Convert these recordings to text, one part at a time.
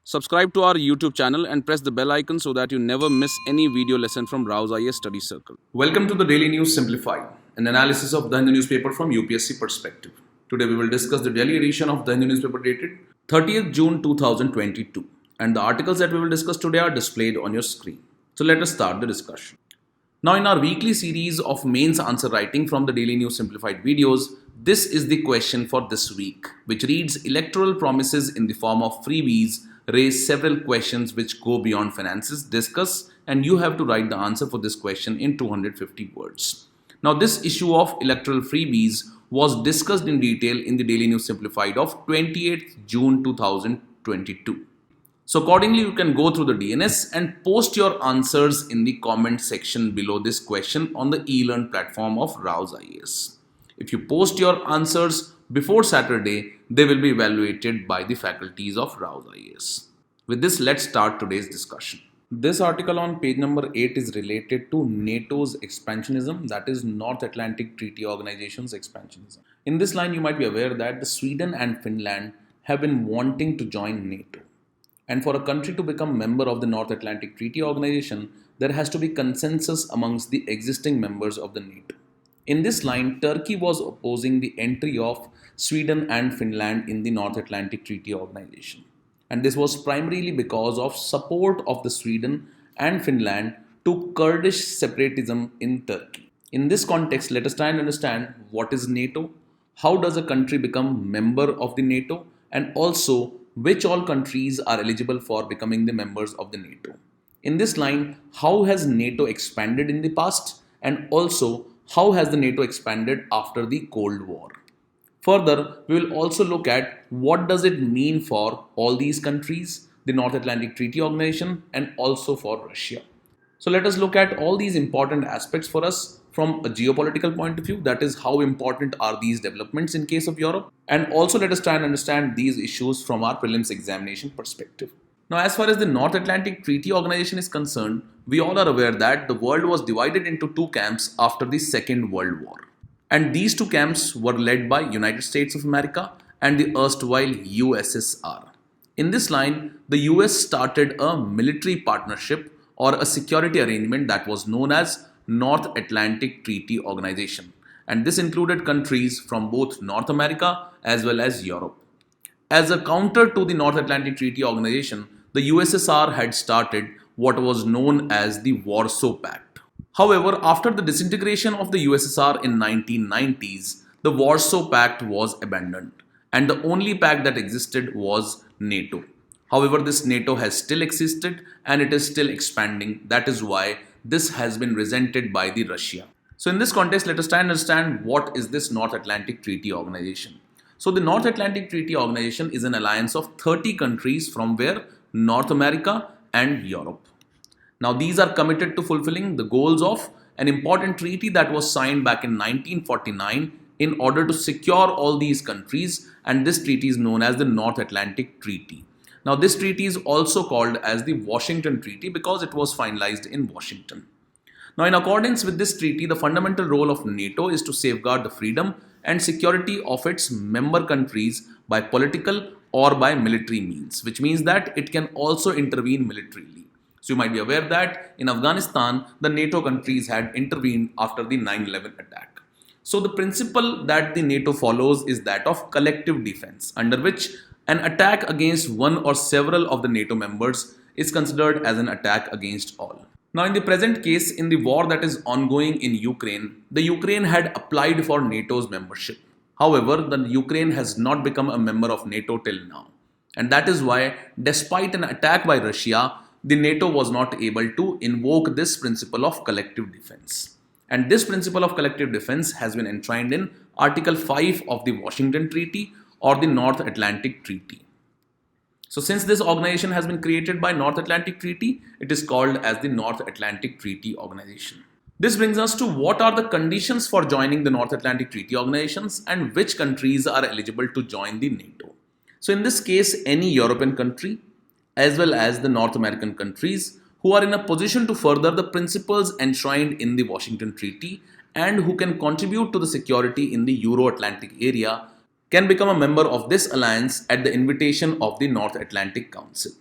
Subscribe to our YouTube channel and press the bell icon so that you never miss any video lesson from RAU'S IAS Study Circle. Welcome to the Daily News Simplified, an analysis of the Hindu newspaper from UPSC perspective. Today we will discuss the Delhi edition of the Hindu newspaper dated 30th June 2022, and the articles that we will discuss today are displayed on your screen. So let us start the discussion. Now, in our weekly series of mains answer writing from the Daily News Simplified videos, this is the question for this week, which reads: electoral promises in the form of freebies raise several questions which go beyond finances. Discuss, and you have to write the answer for this question in 250 words. Now, this issue of electoral freebies was discussed in detail in the Daily News Simplified of 28th June 2022. So accordingly, you can go through the DNS and post your answers in the comment section below this question on the ELEARN platform of RAU'S IAS. If you post your answers before Saturday, they will be evaluated by the faculties of RAU'S IAS. With this, let's start today's discussion. This article on page number 8 is related to NATO's expansionism, that is North Atlantic Treaty Organization's expansionism. In this line, you might be aware that the Sweden and Finland have been wanting to join NATO. And for a country to become member of the North Atlantic Treaty Organization, there has to be consensus amongst the existing members of the NATO. In this line, Turkey was opposing the entry of Sweden and Finland in the North Atlantic Treaty Organization. And this was primarily because of support of the Sweden and Finland to Kurdish separatism in Turkey. In this context, let us try and understand what is NATO, how does a country become member of the NATO, and also which all countries are eligible for becoming the members of the NATO. In this line, how has NATO expanded in the past, and also how has the NATO expanded after the Cold War. Further, we will also look at what does it mean for all these countries, the North Atlantic Treaty Organization, and also for Russia. So let us look at all these important aspects for us from a geopolitical point of view, that is how important are these developments in case of Europe, and also let us try and understand these issues from our prelims examination perspective. Now, as far as the North Atlantic Treaty Organization is concerned, we all are aware that the world was divided into two camps after the Second World War. And these two camps were led by United States of America and the erstwhile USSR. In this line, the US started a military partnership or a security arrangement that was known as North Atlantic Treaty Organization, and this included countries from both North America as well as Europe. As a counter to the North Atlantic Treaty Organization, the USSR had started what was known as the Warsaw Pact. However, after the disintegration of the USSR in 1990s, the Warsaw Pact was abandoned, and the only pact that existed was NATO. However, this NATO has still existed and it is still expanding. That is why this has been resented by the Russia. So in this context, let us try and understand what is this North Atlantic Treaty Organization. So the North Atlantic Treaty Organization is an alliance of 30 countries from where North America and Europe. Now these are committed to fulfilling the goals of an important treaty that was signed back in 1949 in order to secure all these countries, and this treaty is known as the North Atlantic Treaty. Now, this treaty is also called as the Washington Treaty because it was finalized in Washington. Now, in accordance with this treaty, the fundamental role of NATO is to safeguard the freedom and security of its member countries by political or by military means, which means that it can also intervene militarily. So, you might be aware that in Afghanistan, the NATO countries had intervened after the 9/11 attack. So, the principle that the NATO follows is that of collective defense, under which an attack against one or several of the NATO members is considered as an attack against all. Now, in the present case, in the war that is ongoing in Ukraine, the Ukraine had applied for NATO's membership. However, the Ukraine has not become a member of NATO till now. And that is why, despite an attack by Russia, the NATO was not able to invoke this principle of collective defense. And this principle of collective defense has been enshrined in Article 5 of the Washington Treaty or the North Atlantic Treaty. So since this organization has been created by North Atlantic Treaty, it is called as the North Atlantic Treaty Organization. This brings us to what are the conditions for joining the North Atlantic Treaty Organizations and which countries are eligible to join the NATO. So in this case, any European country as well as the North American countries who are in a position to further the principles enshrined in the Washington Treaty and who can contribute to the security in the Euro-Atlantic area can become a member of this alliance at the invitation of the North Atlantic Council.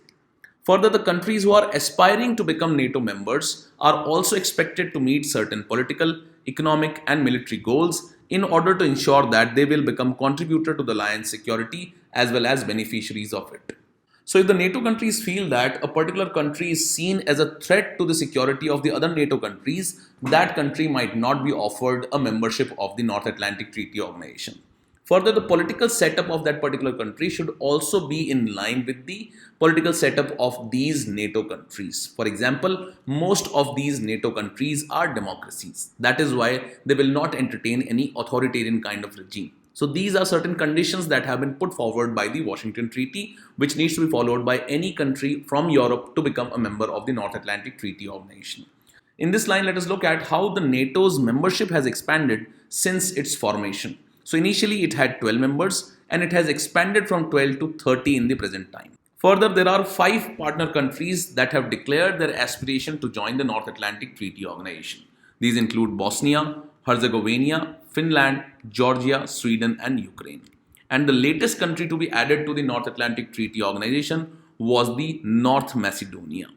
Further, the countries who are aspiring to become NATO members are also expected to meet certain political, economic, and military goals in order to ensure that they will become contributor to the alliance security as well as beneficiaries of it. So if the NATO countries feel that a particular country is seen as a threat to the security of the other NATO countries, that country might not be offered a membership of the North Atlantic Treaty Organization. Further, the political setup of that particular country should also be in line with the political setup of these NATO countries. For example, most of these NATO countries are democracies. That is why they will not entertain any authoritarian kind of regime. So these are certain conditions that have been put forward by the Washington Treaty, which needs to be followed by any country from Europe to become a member of the North Atlantic Treaty Organization. In this line, let us look at how the NATO's membership has expanded since its formation. So initially it had 12 members and it has expanded from 12 to 30 in the present time. Further, there are 5 partner countries that have declared their aspiration to join the North Atlantic Treaty Organization. These include Bosnia, Herzegovina, Finland, Georgia, Sweden, and Ukraine. And the latest country to be added to the North Atlantic Treaty Organization was the North Macedonia.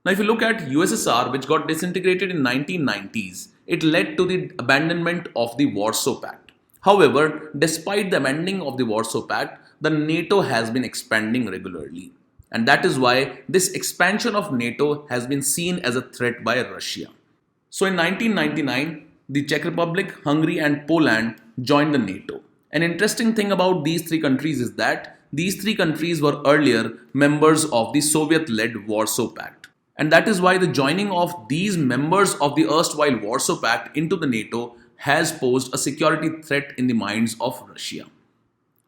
Now, if you look at USSR, which got disintegrated in 1990s, it led to the abandonment of the Warsaw Pact. However, despite the amending of the Warsaw Pact, the NATO has been expanding regularly. And that is why this expansion of NATO has been seen as a threat by Russia. So in 1999, the Czech Republic, Hungary, and Poland joined the NATO. An interesting thing about these 3 countries is that these 3 countries were earlier members of the Soviet-led Warsaw Pact. And that is why the joining of these members of the erstwhile Warsaw Pact into the NATO has posed a security threat in the minds of Russia.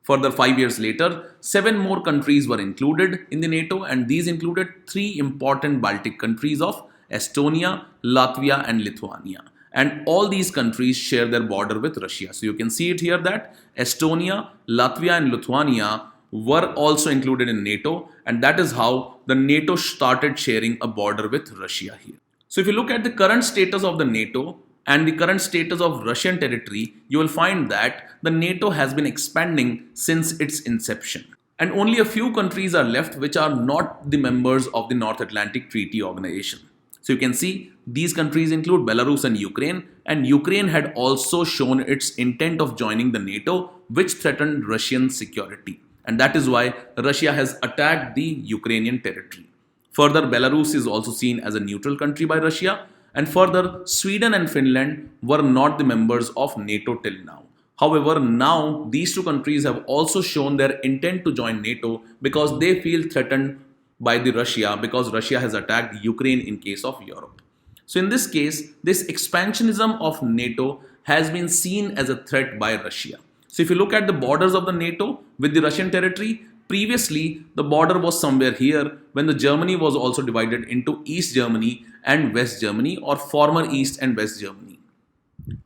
Further, 5 years later, 7 more countries were included in the NATO, and these included 3 important Baltic countries of Estonia, Latvia, and Lithuania. And all these countries share their border with Russia. So you can see it here that Estonia, Latvia, and Lithuania were also included in NATO, and that is how the NATO started sharing a border with Russia here. So if you look at the current status of the NATO and the current status of Russian territory, you will find that the NATO has been expanding since its inception. And only a few countries are left which are not the members of the North Atlantic Treaty Organization. So you can see these countries include Belarus and Ukraine had also shown its intent of joining the NATO, which threatened Russian security. And that is why Russia has attacked the Ukrainian territory. Further, Belarus is also seen as a neutral country by Russia. And further, Sweden and Finland were not the members of NATO till now. However, now these 2 countries have also shown their intent to join NATO because they feel threatened by the Russia because Russia has attacked Ukraine in case of Europe. So in this case, this expansionism of NATO has been seen as a threat by Russia. So if you look at the borders of the NATO with the Russian territory, previously the border was somewhere here when the Germany was also divided into East Germany and West Germany, or former East and West Germany.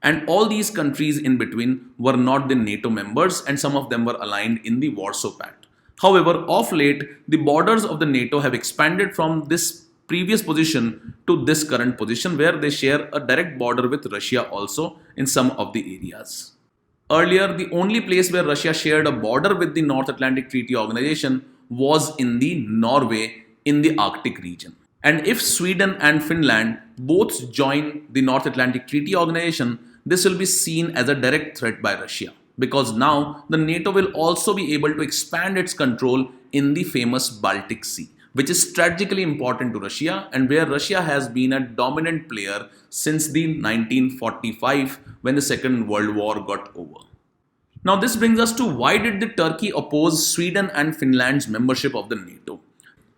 And all these countries in between were not the NATO members, and some of them were aligned in the Warsaw Pact. However, of late, the borders of the NATO have expanded from this previous position to this current position where they share a direct border with Russia also in some of the areas. Earlier, the only place where Russia shared a border with the North Atlantic Treaty Organization was in the Norway in the Arctic region. And if Sweden and Finland both join the North Atlantic Treaty Organization, this will be seen as a direct threat by Russia, because now the NATO will also be able to expand its control in the famous Baltic Sea, which is strategically important to Russia and where Russia has been a dominant player since the 1945 when the Second World War got over. Now this brings us to why did the Turkey oppose Sweden and Finland's membership of the NATO?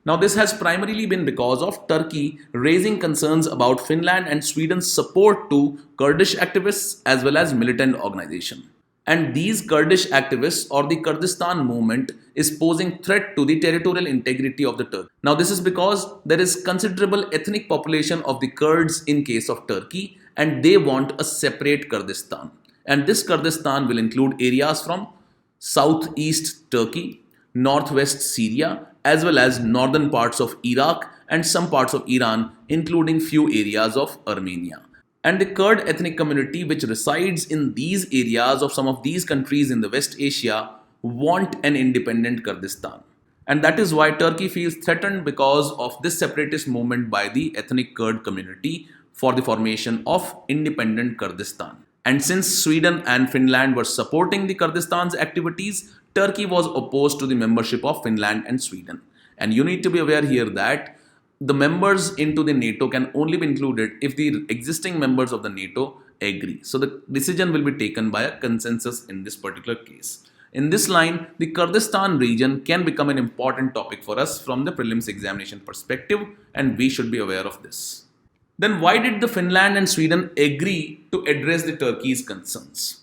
Now this has primarily been because of Turkey raising concerns about Finland and Sweden's support to Kurdish activists as well as militant organizations. And these Kurdish activists or the Kurdistan movement is posing threat to the territorial integrity of the Turks. Now this is because there is considerable ethnic population of the Kurds in case of Turkey, and they want a separate Kurdistan. And this Kurdistan will include areas from southeast Turkey, northwest Syria, as well as northern parts of Iraq and some parts of Iran, including few areas of Armenia. And the Kurd ethnic community which resides in these areas of some of these countries in the West Asia want an independent Kurdistan. And that is why Turkey feels threatened because of this separatist movement by the ethnic Kurd community for the formation of independent Kurdistan. And since Sweden and Finland were supporting the Kurdistan's activities, Turkey was opposed to the membership of Finland and Sweden. And you need to be aware here that the members into the NATO can only be included if the existing members of the NATO agree. So the decision will be taken by a consensus in this particular case. In this line, the Kurdistan region can become an important topic for us from the prelims examination perspective, and we should be aware of this. Then why did the Finland and Sweden agree to address the Turkey's concerns?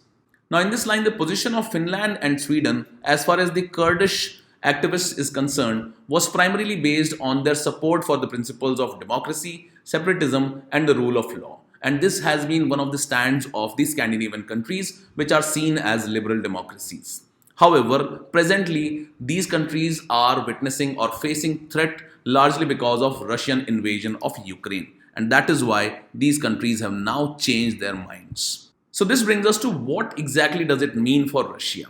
Now in this line, the position of Finland and Sweden as far as the Kurdish activists is concerned was primarily based on their support for the principles of democracy, separatism and the rule of law. And this has been one of the stands of the Scandinavian countries which are seen as liberal democracies. However, presently these countries are witnessing or facing threat largely because of Russian invasion of Ukraine. And that is why these countries have now changed their minds. So this brings us to what exactly does it mean for Russia?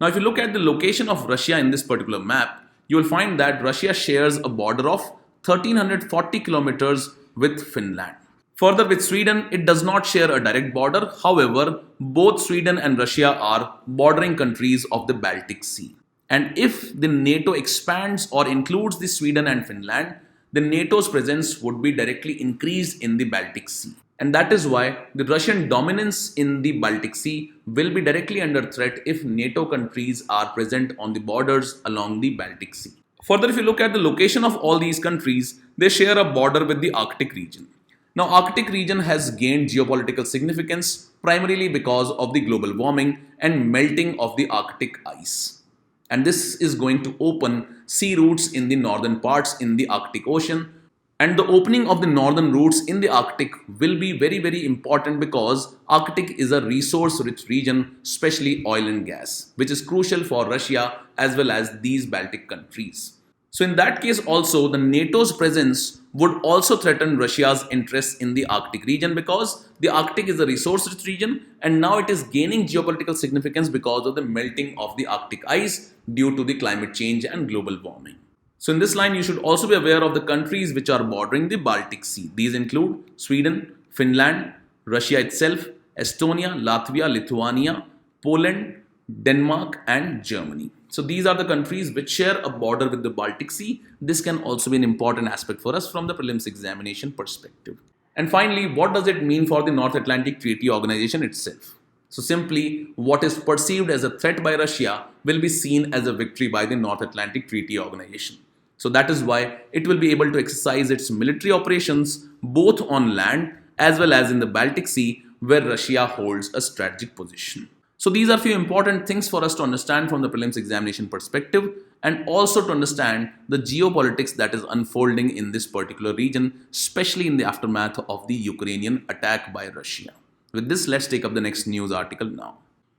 Now if you look at the location of Russia in this particular map, you will find that Russia shares a border of 1340 kilometers with Finland. Further, with Sweden, it does not share a direct border. However, both Sweden and Russia are bordering countries of the Baltic Sea. And if the NATO expands or includes the Sweden and Finland, the NATO's presence would be directly increased in the Baltic Sea. And that is why the Russian dominance in the Baltic Sea will be directly under threat if NATO countries are present on the borders along the Baltic Sea. Further, if you look at the location of all these countries, they share a border with the Arctic region. Now, Arctic region has gained geopolitical significance primarily because of the global warming and melting of the Arctic ice. And this is going to open sea routes in the northern parts in the Arctic Ocean. And the opening of the northern routes in the Arctic will be very, very important because Arctic is a resource-rich region, especially oil and gas, which is crucial for Russia as well as these Baltic countries. So in that case also, the NATO's presence would also threaten Russia's interests in the Arctic region because the Arctic is a resource-rich region and now it is gaining geopolitical significance because of the melting of the Arctic ice due to the climate change and global warming. So in this line, you should also be aware of the countries which are bordering the Baltic Sea. These include Sweden, Finland, Russia itself, Estonia, Latvia, Lithuania, Poland, Denmark and Germany. So these are the countries which share a border with the Baltic Sea. This can also be an important aspect for us from the prelims examination perspective. And finally, what does it mean for the North Atlantic Treaty Organization itself? So simply, what is perceived as a threat by Russia will be seen as a victory by the North Atlantic Treaty Organization. So that is why it will be able to exercise its military operations both on land as well as in the Baltic Sea where Russia holds a strategic position. So these are few important things for us to understand from the prelims examination perspective and also to understand the geopolitics that is unfolding in this particular region, especially in the aftermath of the Ukrainian attack by Russia. With this, let's take up the next news article now.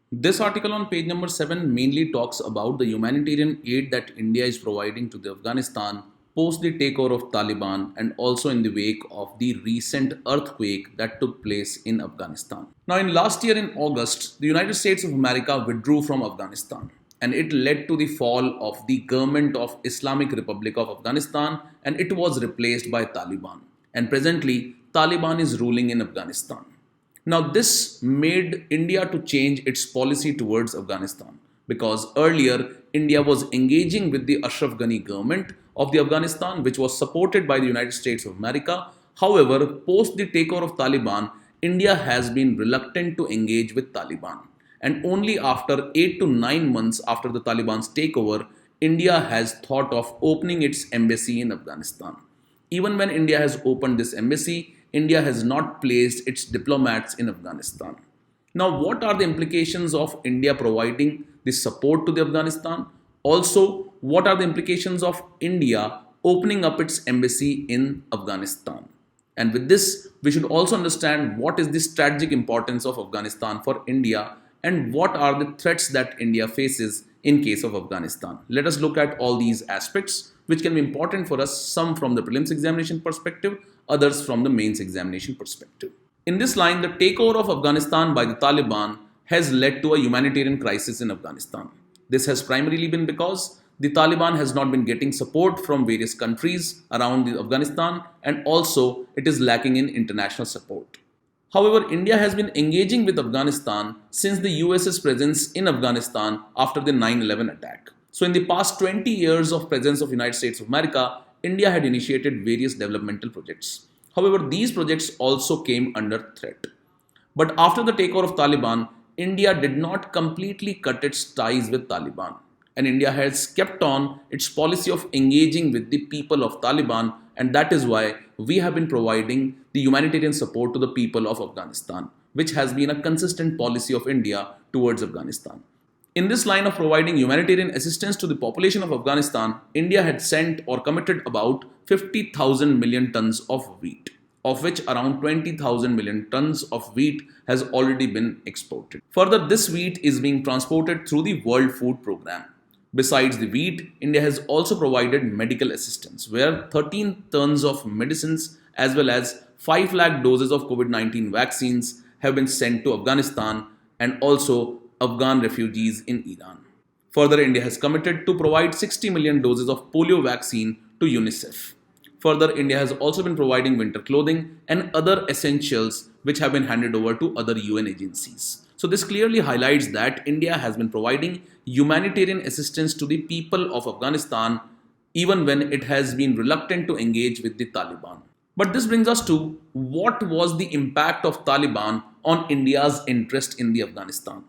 This article on page number 7 mainly talks about the humanitarian aid that India is providing to the Afghanistan post the takeover of Taliban and also in the wake of the recent earthquake that took place in Afghanistan. Now in last year in August, the United States of America withdrew from Afghanistan and it led to the fall of the government of Islamic Republic of Afghanistan and it was replaced by Taliban. And presently, Taliban is ruling in Afghanistan. Now this made India to change its policy towards Afghanistan because earlier India was engaging with the Ashraf Ghani government of the Afghanistan which was supported by the United States of America. However, post the takeover of Taliban, India has been reluctant to engage with Taliban. And only after 8 to 9 months after the Taliban's takeover, India has thought of opening its embassy in Afghanistan. Even when India has opened this embassy, India has not placed its diplomats in Afghanistan. Now, what are the implications of India providing this support to the Afghanistan? Also, what are the implications of India opening up its embassy in Afghanistan? And with this, we should also understand what is the strategic importance of Afghanistan for India and what are the threats that India faces in case of Afghanistan. Let us look at all these aspects which can be important for us, some from the prelims examination perspective, others from the mains examination perspective. In this line, the takeover of Afghanistan by the Taliban has led to a humanitarian crisis in Afghanistan. This has primarily been because the Taliban has not been getting support from various countries around Afghanistan, and also it is lacking in international support. However, India has been engaging with Afghanistan since the US's presence in Afghanistan after the 9/11 attack. So in the past 20 years of presence of United States of America, India had initiated various developmental projects. However, these projects also came under threat. But after the takeover of Taliban, India did not completely cut its ties with Taliban. And India has kept on its policy of engaging with the people of Taliban, and that is why we have been providing the humanitarian support to the people of Afghanistan, which has been a consistent policy of India towards Afghanistan. In this line of providing humanitarian assistance to the population of Afghanistan, India had sent or committed about 50,000 million tons of wheat, of which around 20,000 million tons of wheat has already been exported. Further, this wheat is being transported through the World Food Programme. Besides the wheat, India has also provided medical assistance, where 13 tons of medicines as well as 5 lakh doses of COVID-19 vaccines have been sent to Afghanistan and also Afghan refugees in Iran. Further, India has committed to provide 60 million doses of polio vaccine to UNICEF. Further, India has also been providing winter clothing and other essentials which have been handed over to other UN agencies. So this clearly highlights that India has been providing humanitarian assistance to the people of Afghanistan even when it has been reluctant to engage with the Taliban. But this brings us to what was the impact of Taliban on India's interest in the Afghanistan.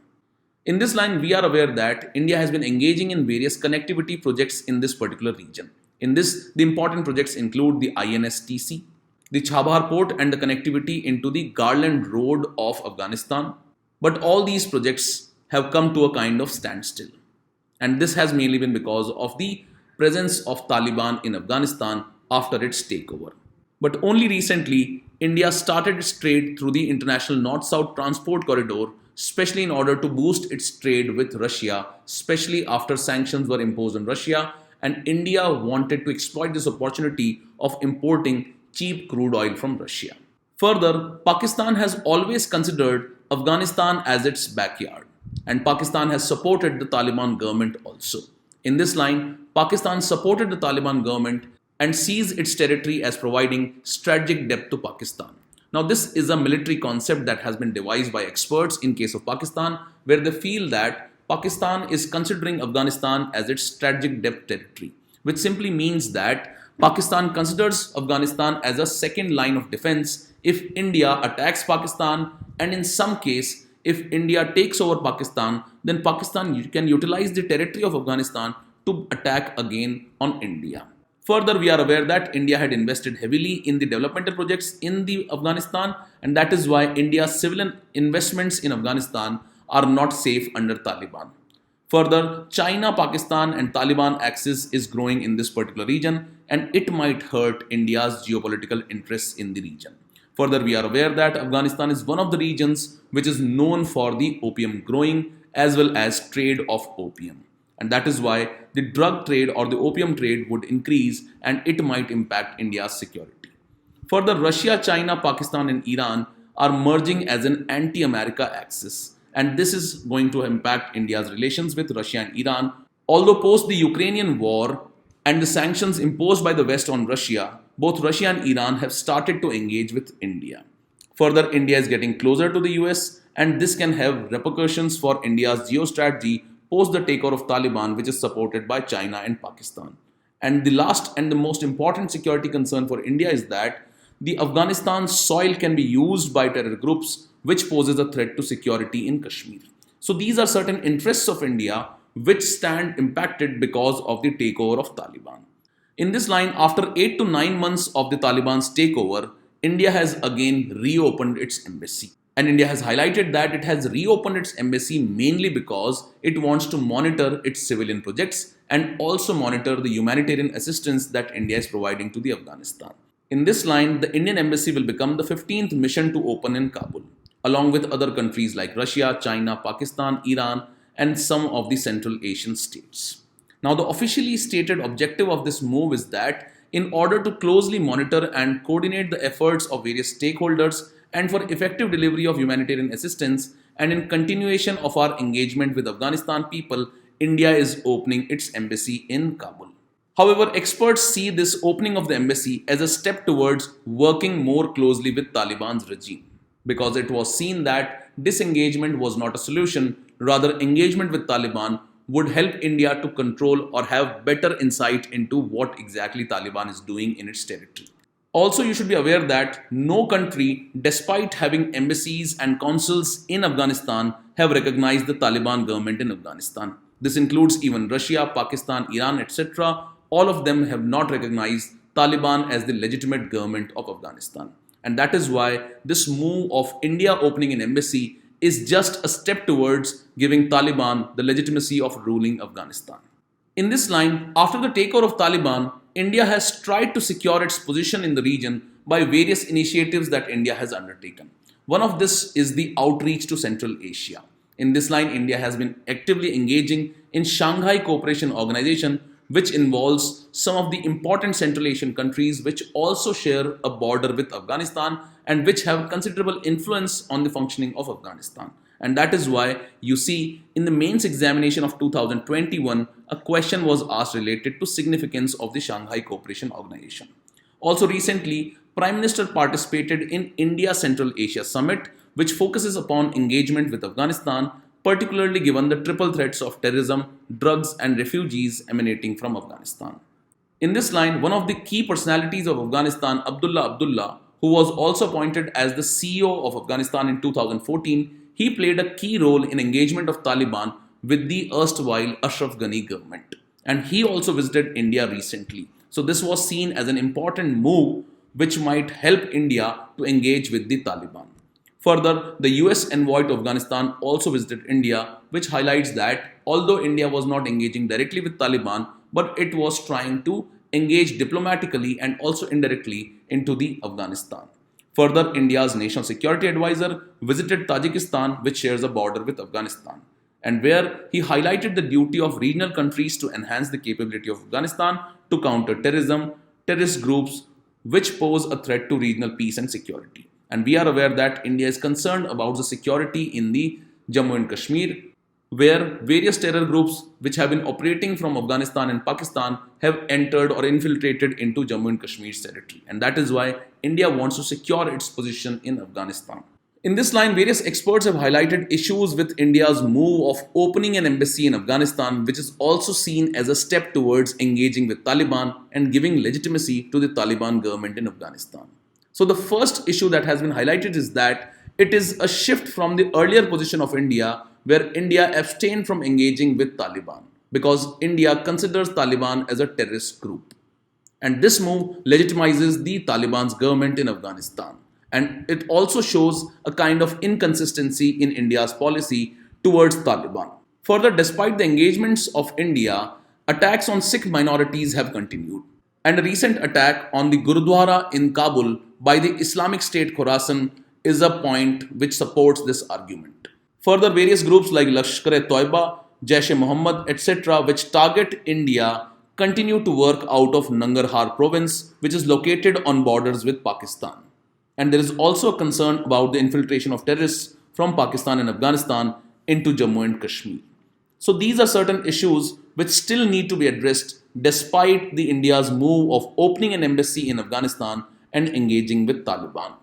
In this line, we are aware that India has been engaging in various connectivity projects in this particular region. In this, the important projects include the INSTC, the Chabahar port and the connectivity into the Garland Road of Afghanistan. But all these projects have come to a kind of standstill. And this has mainly been because of the presence of Taliban in Afghanistan after its takeover. But only recently, India started its trade through the international North-South transport corridor, especially in order to boost its trade with Russia, especially after sanctions were imposed on Russia, and India wanted to exploit this opportunity of importing cheap crude oil from Russia. Further, Pakistan has always considered Afghanistan as its backyard, and Pakistan has supported the Taliban government also. In this line, Pakistan supported the Taliban government and sees its territory as providing strategic depth to Pakistan. Now, this is a military concept that has been devised by experts in case of Pakistan, where they feel that Pakistan is considering Afghanistan as its strategic depth territory, which simply means that Pakistan considers Afghanistan as a second line of defense if India attacks Pakistan, and in some case, if India takes over Pakistan, then Pakistan can utilize the territory of Afghanistan to attack again on India. Further, we are aware that India had invested heavily in the developmental projects in the Afghanistan, and that is why India's civilian investments in Afghanistan are not safe under Taliban. Further, China, Pakistan and Taliban axis is growing in this particular region, and it might hurt India's geopolitical interests in the region. Further, we are aware that Afghanistan is one of the regions which is known for the opium growing as well as trade of opium. And that is why the drug trade or the opium trade would increase, and it might impact India's security. Further, Russia, China, Pakistan and Iran are merging as an anti-America axis, and this is going to impact India's relations with Russia and Iran. Although post the Ukrainian war and the sanctions imposed by the West on Russia, both Russia and Iran have started to engage with India. Further, India is getting closer to the US, and this can have repercussions for India's geostrategy post the takeover of Taliban, which is supported by China and Pakistan. And the last and the most important security concern for India is that the Afghanistan soil can be used by terror groups, which poses a threat to security in Kashmir. So these are certain interests of India which stand impacted because of the takeover of Taliban. In this line, after 8 to 9 months of the Taliban's takeover, India has again reopened its embassy. And India has highlighted that it has reopened its embassy mainly because it wants to monitor its civilian projects and also monitor the humanitarian assistance that India is providing to the Afghanistan. In this line, the Indian embassy will become the 15th mission to open in Kabul, along with other countries like Russia, China, Pakistan, Iran, and some of the Central Asian states. Now, the officially stated objective of this move is that in order to closely monitor and coordinate the efforts of various stakeholders and for effective delivery of humanitarian assistance, and in continuation of our engagement with Afghanistan people, India is opening its embassy in Kabul. However, experts see this opening of the embassy as a step towards working more closely with Taliban's regime, because it was seen that disengagement was not a solution, rather engagement with Taliban would help India to control or have better insight into what exactly Taliban is doing in its territory. Also, you should be aware that no country, despite having embassies and consuls in Afghanistan, have recognized the Taliban government in Afghanistan. This includes even Russia, Pakistan, Iran, etc. All of them have not recognized Taliban as the legitimate government of Afghanistan. And that is why this move of India opening an embassy is just a step towards giving Taliban the legitimacy of ruling Afghanistan. In this line, after the takeover of Taliban, India has tried to secure its position in the region by various initiatives that India has undertaken. One of this is the outreach to Central Asia. In this line, India has been actively engaging in Shanghai Cooperation Organization, which involves some of the important Central Asian countries which also share a border with Afghanistan and which have considerable influence on the functioning of Afghanistan. And that is why you see in the mains examination of 2021, a question was asked related to significance of the Shanghai Cooperation Organization. Also recently, Prime Minister participated in India Central Asia Summit, which focuses upon engagement with Afghanistan, particularly given the triple threats of terrorism, drugs and refugees emanating from Afghanistan. In this line, one of the key personalities of Afghanistan, Abdullah, who was also appointed as the CEO of Afghanistan in 2014, he played a key role in engagement of Taliban with the erstwhile Ashraf Ghani government. And he also visited India recently. So this was seen as an important move which might help India to engage with the Taliban. Further, the US envoy to Afghanistan also visited India, which highlights that although India was not engaging directly with Taliban, but it was trying to engage diplomatically and also indirectly into the Afghanistan. Further, India's National Security Advisor visited Tajikistan, which shares a border with Afghanistan, and where he highlighted the duty of regional countries to enhance the capability of Afghanistan to counter terrorism, terrorist groups which pose a threat to regional peace and security. And we are aware that India is concerned about the security in the Jammu and Kashmir, where various terror groups which have been operating from Afghanistan and Pakistan have entered or infiltrated into Jammu and Kashmir's territory. And that is why India wants to secure its position in Afghanistan. In this line, various experts have highlighted issues with India's move of opening an embassy in Afghanistan, which is also seen as a step towards engaging with Taliban and giving legitimacy to the Taliban government in Afghanistan. So the first issue that has been highlighted is that it is a shift from the earlier position of India, where India abstained from engaging with Taliban because India considers Taliban as a terrorist group. And this move legitimizes the Taliban's government in Afghanistan. And it also shows a kind of inconsistency in India's policy towards Taliban. Further, despite the engagements of India, attacks on Sikh minorities have continued. And a recent attack on the Gurudwara in Kabul by the Islamic State Khorasan is a point which supports this argument. Further, various groups like Lashkar-e-Toiba, Jaish-e-Mohammed, etc., which target India, continue to work out of Nangarhar province, which is located on borders with Pakistan. And there is also a concern about the infiltration of terrorists from Pakistan and Afghanistan into Jammu and Kashmir. So these are certain issues which still need to be addressed despite the India's move of opening an embassy in Afghanistan and engaging with Taliban.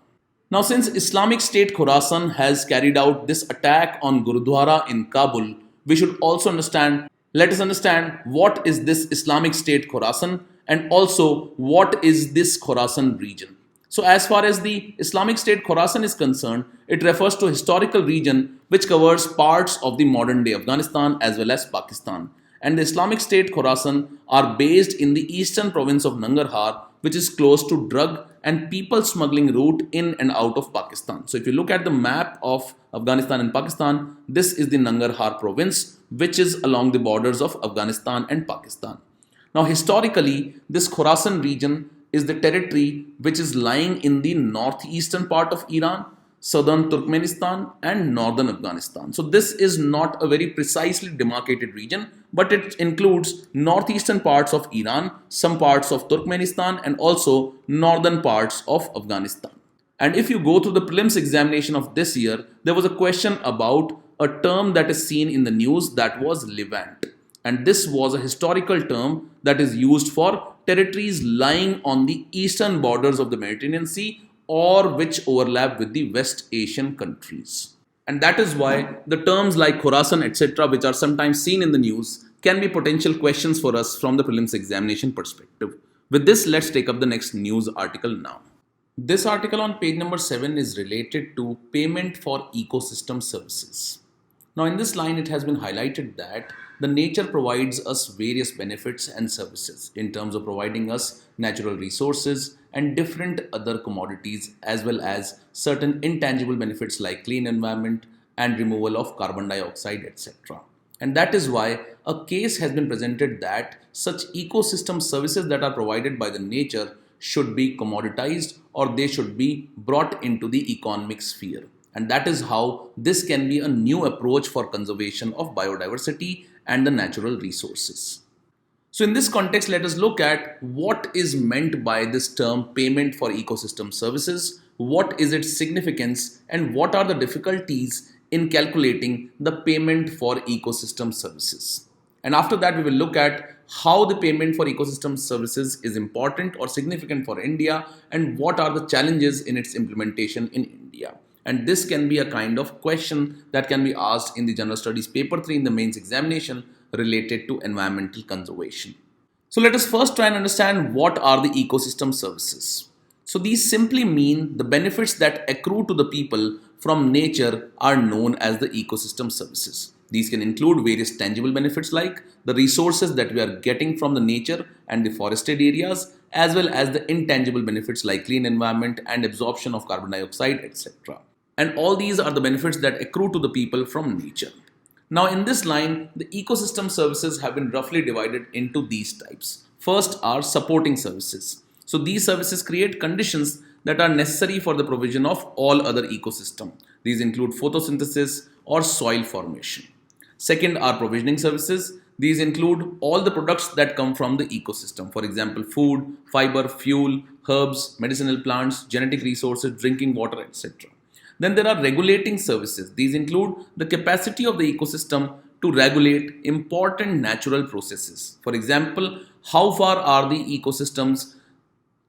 Now, since Islamic State Khorasan has carried out this attack on Gurudwara in Kabul, we should also let us understand what is this Islamic State Khorasan and also what is this Khorasan region. So as far as the Islamic State Khorasan is concerned, it refers to a historical region which covers parts of the modern day Afghanistan as well as Pakistan. And the Islamic State Khorasan are based in the eastern province of Nangarhar, which is close to drug and people smuggling route in and out of Pakistan. So if you look at the map of Afghanistan and Pakistan, this is the Nangarhar province, which is along the borders of Afghanistan and Pakistan. Now historically, this Khorasan region is the territory which is lying in the northeastern part of Iran, southern Turkmenistan and northern Afghanistan. So this is not a very precisely demarcated region, but it includes northeastern parts of Iran, some parts of Turkmenistan and also northern parts of Afghanistan. And if you go through the prelims examination of this year, there was a question about a term that is seen in the news, that was Levant. And this was a historical term that is used for territories lying on the eastern borders of the Mediterranean Sea or which overlap with the West Asian countries. And that is why the terms like Khorasan, etc., which are sometimes seen in the news, can be potential questions for us from the prelims examination perspective. With this, let's take up the next news article now. This article on page number 7 is related to payment for ecosystem services. Now, in this line, it has been highlighted that the nature provides us various benefits and services in terms of providing us natural resources and different other commodities, as well as certain intangible benefits like clean environment and removal of carbon dioxide, etc. And that is why a case has been presented that such ecosystem services that are provided by the nature should be commoditized or they should be brought into the economic sphere. And that is how this can be a new approach for conservation of biodiversity and the natural resources. So in this context, let us look at what is meant by this term payment for ecosystem services, what is its significance, and what are the difficulties in calculating the payment for ecosystem services. And after that, we will look at how the payment for ecosystem services is important or significant for India and what are the challenges in its implementation in India. And this can be a kind of question that can be asked in the General Studies paper 3 in the mains examination related to environmental conservation. So let us first try and understand what are the ecosystem services. So these simply mean the benefits that accrue to the people from nature are known as the ecosystem services. These can include various tangible benefits like the resources that we are getting from the nature and the forested areas, as well as the intangible benefits like clean environment and absorption of carbon dioxide, etc. And all these are the benefits that accrue to the people from nature. Now in this line, the ecosystem services have been roughly divided into these types. First are supporting services. So these services create conditions that are necessary for the provision of all other ecosystem. These include photosynthesis or soil formation. Second are provisioning services. These include all the products that come from the ecosystem. For example, food, fiber, fuel, herbs, medicinal plants, genetic resources, drinking water, etc. Then there are regulating services. These include the capacity of the ecosystem to regulate important natural processes. For example, how far are the ecosystems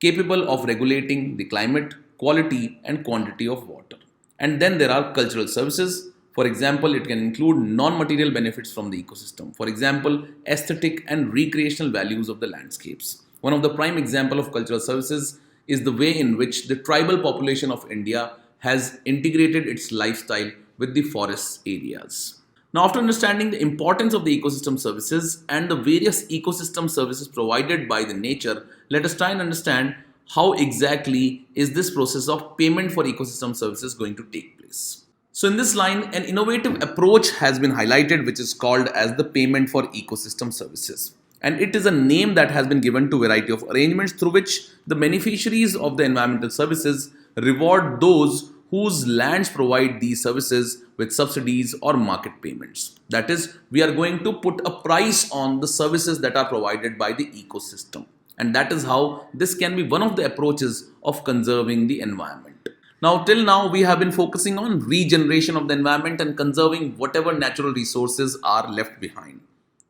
capable of regulating the climate, quality and quantity of water. And then there are cultural services. For example, it can include non-material benefits from the ecosystem. For example, aesthetic and recreational values of the landscapes. One of the prime example of cultural services is the way in which the tribal population of India has integrated its lifestyle with the forest areas. Now, after understanding the importance of the ecosystem services and the various ecosystem services provided by the nature, let us try and understand how exactly is this process of payment for ecosystem services going to take place. So in this line, an innovative approach has been highlighted which is called as the payment for ecosystem services. And it is a name that has been given to a variety of arrangements through which the beneficiaries of the environmental services reward those whose lands provide these services with subsidies or market payments. That is, we are going to put a price on the services that are provided by the ecosystem. And that is how this can be one of the approaches of conserving the environment. Now, till now, we have been focusing on regeneration of the environment and conserving whatever natural resources are left behind.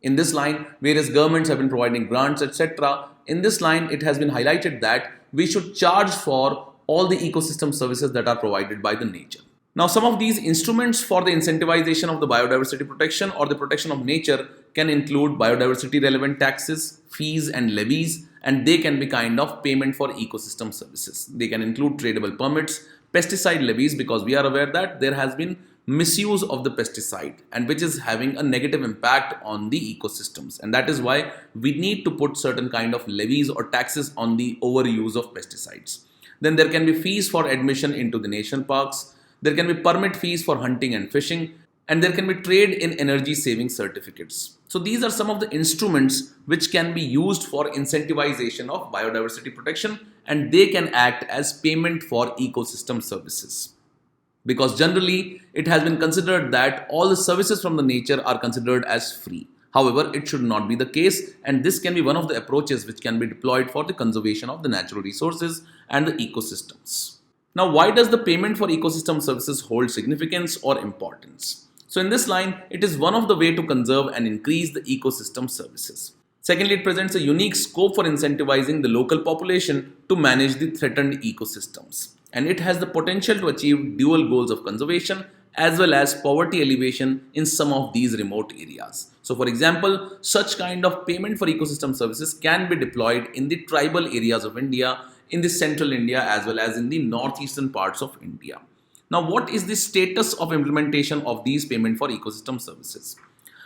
In this line, various governments have been providing grants, etc. In this line, it has been highlighted that we should charge for all the ecosystem services that are provided by the nature. Now, some of these instruments for the incentivization of the biodiversity protection or the protection of nature can include biodiversity relevant taxes, fees and levies, and they can be kind of payment for ecosystem services. They can include tradable permits, pesticide levies, because we are aware that there has been misuse of the pesticide and which is having a negative impact on the ecosystems, and that is why we need to put certain kind of levies or taxes on the overuse of pesticides. Then there can be fees for admission into the national parks, there can be permit fees for hunting and fishing, and there can be trade in energy saving certificates. So these are some of the instruments which can be used for incentivization of biodiversity protection, and they can act as payment for ecosystem services. Because generally it has been considered that all the services from the nature are considered as free. However, it should not be the case, and this can be one of the approaches which can be deployed for the conservation of the natural resources and the ecosystems. Now, why does the payment for ecosystem services hold significance or importance? So in this line, it is one of the way to conserve and increase the ecosystem services. Secondly, it presents a unique scope for incentivizing the local population to manage the threatened ecosystems. And it has the potential to achieve dual goals of conservation as well as poverty alleviation in some of these remote areas. So for example, such kind of payment for ecosystem services can be deployed in the tribal areas of India, in the central India as well as in the northeastern parts of India. Now, what is the status of implementation of these payment for ecosystem services?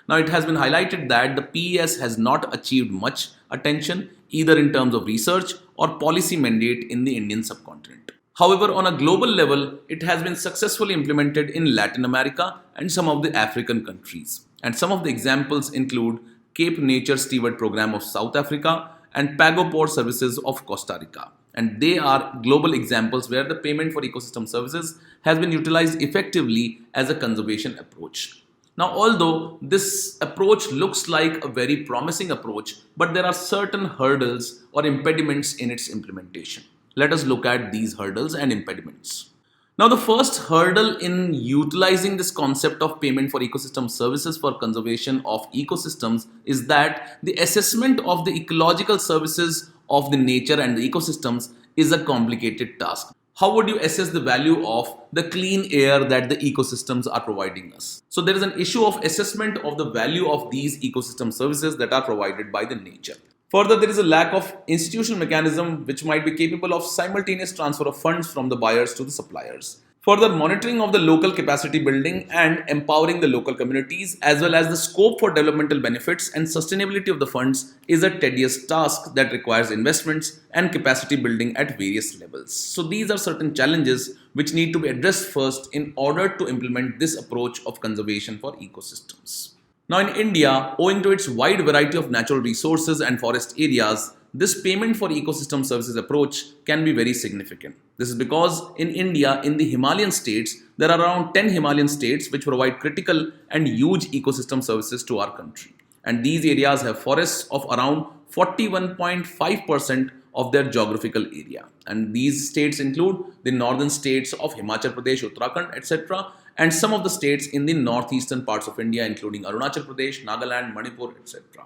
Now, it has been highlighted that the PES has not achieved much attention either in terms of research or policy mandate in the Indian subcontinent. However, on a global level, it has been successfully implemented in Latin America and some of the African countries. And some of the examples include Cape Nature Steward Program of South Africa and Pago Port Services of Costa Rica. And they are global examples where the payment for ecosystem services has been utilized effectively as a conservation approach. Now, although this approach looks like a very promising approach, but there are certain hurdles or impediments in its implementation. Let us look at these hurdles and impediments. Now, the first hurdle in utilizing this concept of payment for ecosystem services for conservation of ecosystems is that the assessment of the ecological services of the nature and the ecosystems is a complicated task. How would you assess the value of the clean air that the ecosystems are providing us? So there is an issue of assessment of the value of these ecosystem services that are provided by the nature. Further, there is a lack of institutional mechanism which might be capable of simultaneous transfer of funds from the buyers to the suppliers. Further, monitoring of the local capacity building and empowering the local communities as well as the scope for developmental benefits and sustainability of the funds is a tedious task that requires investments and capacity building at various levels. So these are certain challenges which need to be addressed first in order to implement this approach of conservation for ecosystems. Now in India, owing to its wide variety of natural resources and forest areas, this payment for ecosystem services approach can be very significant. This is because in India, in the Himalayan states, there are around 10 Himalayan states which provide critical and huge ecosystem services to our country. And these areas have forests of around 41.5% of their geographical area. And these states include the northern states of Himachal Pradesh, Uttarakhand, etc. and some of the states in the northeastern parts of India, including Arunachal Pradesh, Nagaland, Manipur, etc.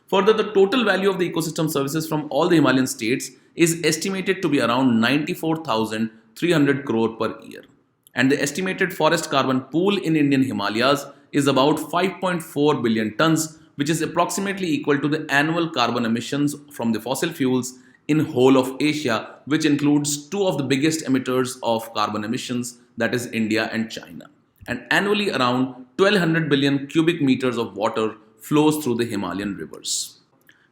Further, the total value of the ecosystem services from all the Himalayan states is estimated to be around 94,300 crore per year. And the estimated forest carbon pool in Indian Himalayas is about 5.4 billion tons, which is approximately equal to the annual carbon emissions from the fossil fuels in whole of Asia, which includes two of the biggest emitters of carbon emissions, that is India and China. And annually around 1200 billion cubic meters of water flows through the Himalayan rivers.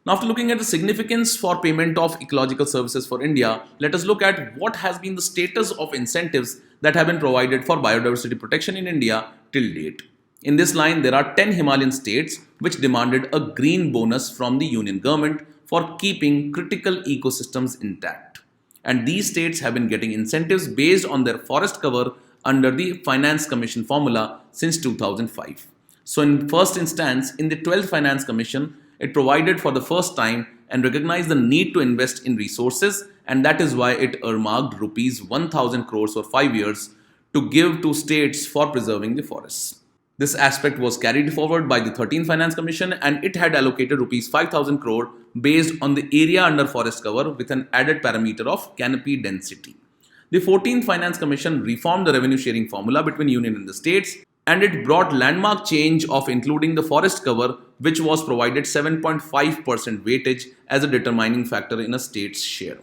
Now, after looking at the significance for payment of ecological services for India, let us look at what has been the status of incentives that have been provided for biodiversity protection in India till date. In this line, there are 10 Himalayan states which demanded a green bonus from the union government for keeping critical ecosystems intact. And these states have been getting incentives based on their forest cover under the Finance Commission formula since 2005. So in first instance, in the 12th Finance Commission, it provided for the first time and recognized the need to invest in resources, and that is why it earmarked rupees 1,000 crores for 5 years to give to states for preserving the forests. This aspect was carried forward by the 13th Finance Commission, and it had allocated rupees 5,000 crore based on the area under forest cover with an added parameter of canopy density. The 14th Finance Commission reformed the revenue sharing formula between union and the states, and it brought landmark change of including the forest cover, which was provided 7.5% weightage as a determining factor in a state's share.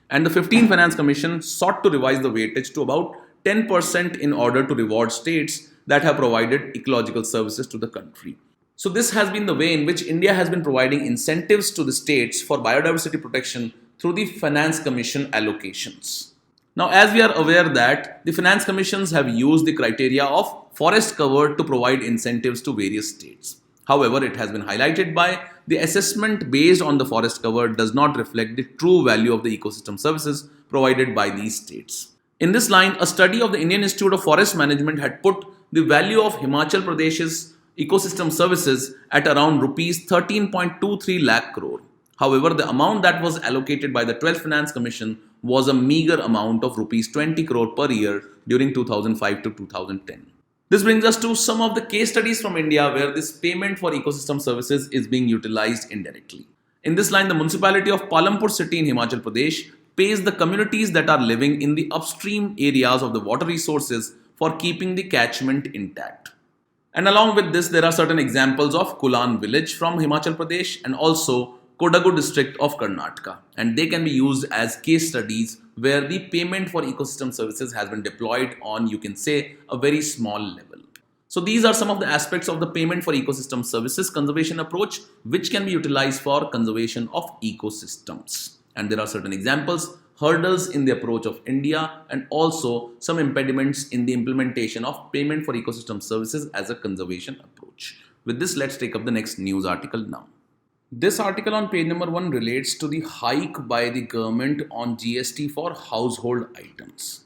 And the 15th Finance Commission sought to revise the weightage to about 10% in order to reward states that have provided ecological services to the country. So this has been the way in which India has been providing incentives to the states for biodiversity protection through the Finance Commission allocations. Now, as we are aware that the Finance Commissions have used the criteria of forest cover to provide incentives to various states. However, it has been highlighted by the assessment based on the forest cover does not reflect the true value of the ecosystem services provided by these states. In this line, a study of the Indian Institute of Forest Management had put the value of Himachal Pradesh's ecosystem services at around rupees 13.23 lakh crore. However, the amount that was allocated by the 12th Finance Commission was a meager amount of rupees 20 crore per year during 2005 to 2010. This brings us to some of the case studies from India where this payment for ecosystem services is being utilized indirectly. In this line, the municipality of Palampur city in Himachal Pradesh pays the communities that are living in the upstream areas of the water resources for keeping the catchment intact. And along with this, there are certain examples of Kulan village from Himachal Pradesh and also Kodagu district of Karnataka. And they can be used as case studies where the payment for ecosystem services has been deployed on, you can say, a very small level. So these are some of the aspects of the payment for ecosystem services conservation approach which can be utilized for conservation of ecosystems. And there are certain examples, hurdles in the approach of India, and also some impediments in the implementation of payment for ecosystem services as a conservation approach. With this, let's take up the next news article now. This article on page number 1 relates to the hike by the government on GST for household items.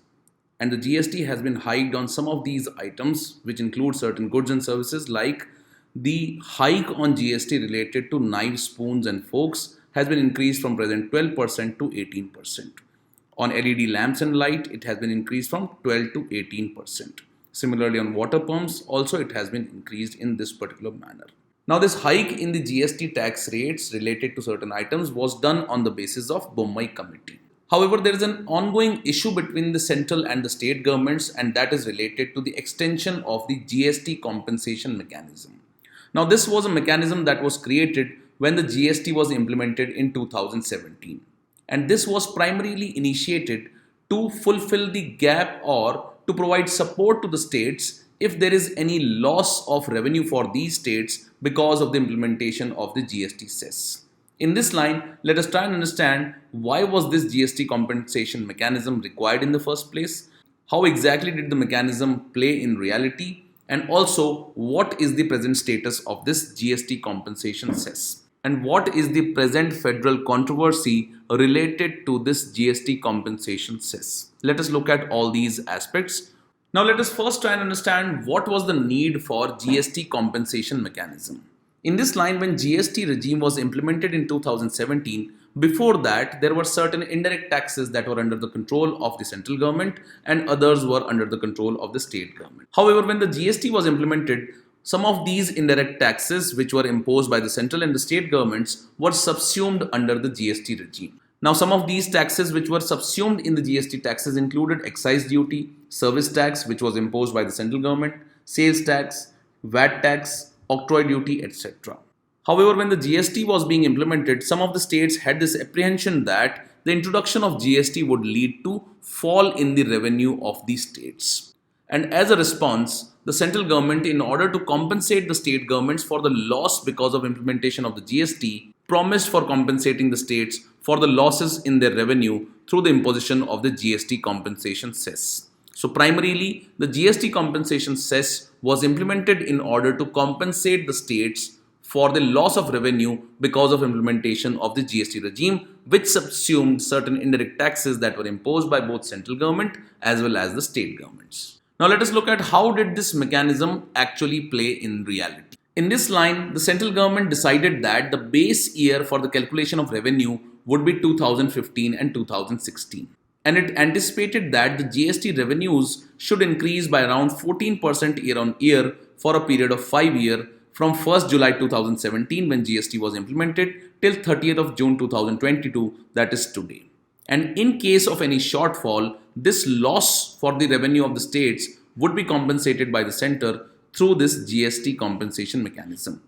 And the GST has been hiked on some of these items, which include certain goods and services, like the hike on GST related to knives, spoons, and forks has been increased from present 12% to 18%. On LED lamps and light, it has been increased from 12 to 18%. Similarly, on water pumps, also it has been increased in this particular manner. Now, this hike in the GST tax rates related to certain items was done on the basis of Bombay Committee. However, there is an ongoing issue between the central and the state governments, and that is related to the extension of the GST compensation mechanism. Now, this was a mechanism that was created when the GST was implemented in 2017. And this was primarily initiated to fulfill the gap or to provide support to the states if there is any loss of revenue for these states because of the implementation of the GST cess. In this line, let us try and understand why was this GST compensation mechanism required in the first place, how exactly did the mechanism play in reality, and also what is the present status of this GST compensation cess, and what is the present federal controversy related to this GST compensation cess. Let us look at all these aspects. Now let us first try and understand what was the need for GST compensation mechanism. In this line, when GST regime was implemented in 2017, before that there were certain indirect taxes that were under the control of the central government and others were under the control of the state government. However, when the GST was implemented, some of these indirect taxes which were imposed by the central and the state governments were subsumed under the GST regime. Now, some of these taxes which were subsumed in the GST taxes included excise duty, service tax which was imposed by the central government, sales tax, VAT tax, octroi duty, etc. However, when the GST was being implemented, some of the states had this apprehension that the introduction of GST would lead to fall in the revenue of the states. And as a response, the central government, in order to compensate the state governments for the loss because of implementation of the GST, promised for compensating the states for the losses in their revenue through the imposition of the GST compensation cess. So primarily, the GST compensation cess was implemented in order to compensate the states for the loss of revenue because of implementation of the GST regime, which subsumed certain indirect taxes that were imposed by both central government as well as the state governments. Now let us look at how did this mechanism actually play in reality. In this line, the central government decided that the base year for the calculation of revenue would be 2015 and 2016. And it anticipated that the GST revenues should increase by around 14% year on year for a period of 5 years from 1st July 2017 when GST was implemented till 30th of June 2022, that is today. And in case of any shortfall, this loss for the revenue of the states would be compensated by the center through this GST compensation mechanism.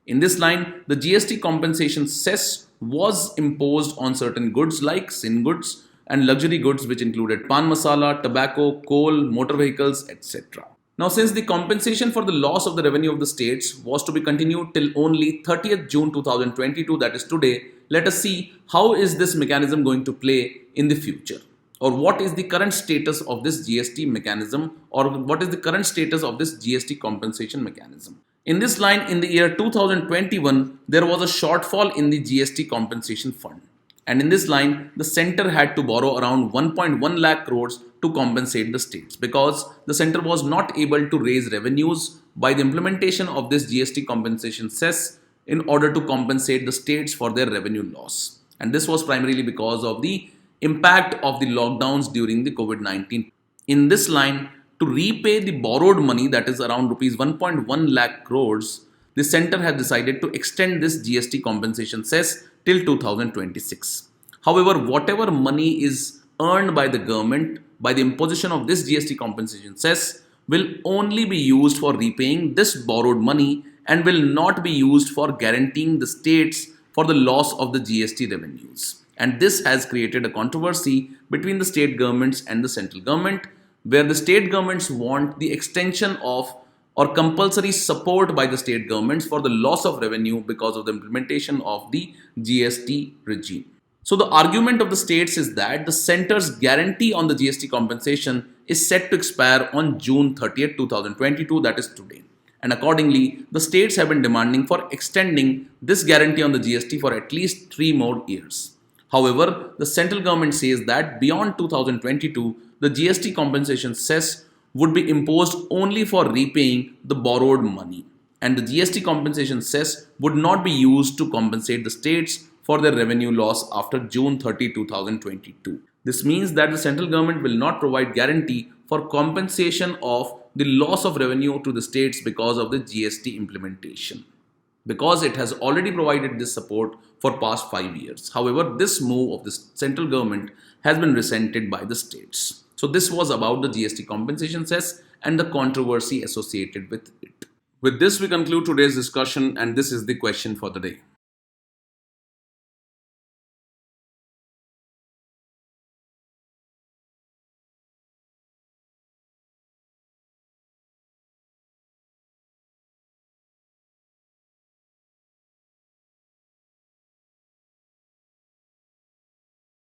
In this line, the GST compensation cess was imposed on certain goods like sin goods and luxury goods which included pan masala, tobacco, coal, motor vehicles, etc. Now, since the compensation for the loss of the revenue of the states was to be continued till only 30th June 2022, that is today, let us see how is this mechanism going to play in the future, or what is the current status of this GST mechanism, or what is the current status of this GST compensation mechanism. In this line, in the year 2021, there was a shortfall in the GST compensation fund. And in this line, the center had to borrow around 1.1 lakh crores to compensate the states because the center was not able to raise revenues by the implementation of this GST compensation cess in order to compensate the states for their revenue loss. And this was primarily because of the impact of the lockdowns during the COVID-19. In this line, To repay the borrowed money, that is around rupees 1.1 lakh crores, the center has decided to extend this GST compensation cess till 2026. However, whatever money is earned by the government by the imposition of this GST compensation cess will only be used for repaying this borrowed money and will not be used for guaranteeing the states for the loss of the GST revenues. And this has created a controversy between the state governments and the central government, where the state governments want the extension of or compulsory support by the state governments for the loss of revenue because of the implementation of the GST regime. So the argument of the states is that the center's guarantee on the GST compensation is set to expire on June 30th, 2022, that is today. And accordingly, the states have been demanding for extending this guarantee on the GST for at least 3 more years. However, the central government says that beyond 2022, the GST compensation cess would be imposed only for repaying the borrowed money, and the GST compensation cess would not be used to compensate the states for their revenue loss after June 30, 2022. This means that the central government will not provide guarantee for compensation of the loss of revenue to the states because of the GST implementation, because it has already provided this support for past 5 years. However, this move of the central government has been resented by the states. So this was about the GST compensation cess and the controversy associated with it. With this, we conclude today's discussion, and this is the question for the day.